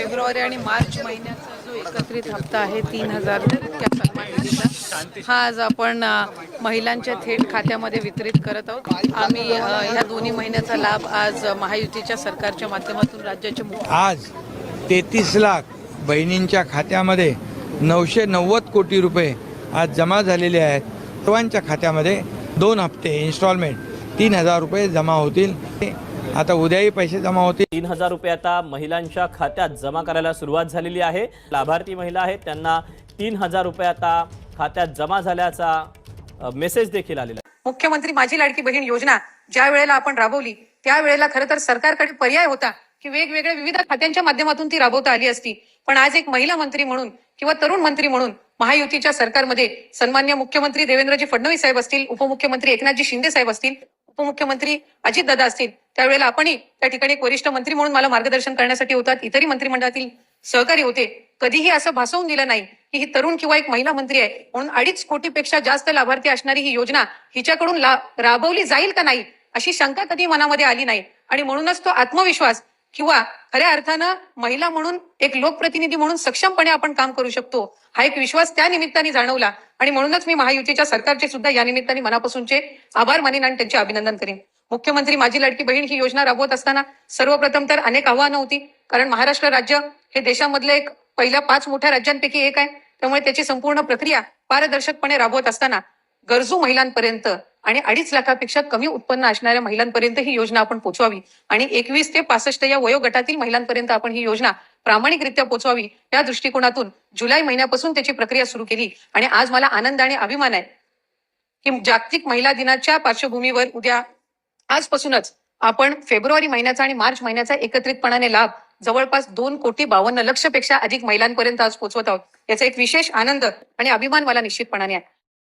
February आणि मार्च महिन्याचा जो एकत्रित हप्ता आहे 3,000 त्या सन्मान निधीचा हा आज आपण महिलांच्या थेट खात्यामध्ये वितरित करत आहोत। आम्ही ह्या दोन्ही महिन्याचा लाभ आज महायुतीच्या सरकारच्या माध्यमातून राज्याचे आज 33 लाख बहिणींच्या खात्यामध्ये 990 कोटी रुपये आज जमा झालेले आहेत। सर्वांच्या खात्यामध्ये 2 हप्ते इन्स्टॉलमेंट 3,000 रुपये जमा होतील। आता उद्याही पैसे जमा होतील। 3,000 रुपये आता महिलांच्या खात्यात जमा करायला सुरुवात झालेली आहे। लाभार्थी महिला आहेत त्यांना 3,000 रुपये आता खात्यात जमा झाल्याचा मेसेज देखील आलेला आहे। मुख्यमंत्री माझी लाडकी बहीण योजना ज्या वेळेला आपण राबवली त्यावेळेला खरं तर सरकारकडे पर्याय होता की वेगवेगळ्या विविध खात्यांच्या माध्यमातून ती राबवता आली असती। पण आज एक महिला मंत्री म्हणून किंवा तरुण मंत्री म्हणून महायुतीच्या सरकारमध्ये सन्मान्य मुख्यमंत्री देवेंद्रजी फडणवीस साहेब असतील, उपमुख्यमंत्री एकनाथजी शिंदे साहेब असतील, उपमुख्यमंत्री अजितदादा असतील, त्यावेळेला आपणही त्या ठिकाणी एक वरिष्ठ मंत्री म्हणून मला मार्गदर्शन करण्यासाठी होतात, इतरही मंत्रिमंडळातील सहकारी होते। कधीही असं भासवून दिलं नाही की ही तरुण किंवा एक महिला मंत्री आहे म्हणून 2.5 कोटीपेक्षा जास्त लाभार्थी असणारी ही योजना हिच्याकडून राबवली जाईल का नाही अशी शंका कधी मनामध्ये आली नाही। आणि म्हणूनच तो आत्मविश्वास किंवा खऱ्या अर्थानं महिला म्हणून एक लोकप्रतिनिधी म्हणून सक्षमपणे आपण काम करू शकतो हा एक विश्वास त्या निमित्ताने जाणवला। आणि म्हणूनच मी महायुतीच्या सरकारचे सुद्धा या निमित्ताने मनापासूनचे आभार मानेन आणि त्यांचे अभिनंदन करेन। मुख्यमंत्री माझी लाडकी बहीण ही योजना राबवत असताना सर्वप्रथम तर अनेक आव्हानं होती, कारण महाराष्ट्र राज्य हे देशामधलं एक पहिल्या 5 मोठ्या राज्यांपैकी एक आहे। त्यामुळे त्याची संपूर्ण प्रक्रिया पारदर्शकपणे राबवत असताना गरजू महिलांपर्यंत आणि 2.5 लाखापेक्षा कमी उत्पन्न असणाऱ्या महिलांपर्यंत ही योजना आपण पोहोचवावी आणि 21 ते 65 या वयोगटातील महिलांपर्यंत आपण ही योजना प्रामाणिकरित्या पोहोचवावी या दृष्टिकोनातून जुलै महिन्यापासून त्याची प्रक्रिया सुरू केली। आणि आज मला आनंद आणि अभिमान आहे की जागतिक महिला दिनाच्या पार्श्वभूमीवर उद्या आजपासूनच आपण फेब्रुवारी महिन्याचा आणि मार्च महिन्याचा एकत्रितपणाने लाभ जवळपास 2,52,00,000 पेक्षा अधिक महिलांपर्यंत आज पोहोचवत आहोत। याचा एक विशेष आनंद आणि अभिमान मला निश्चितपणाने आहे।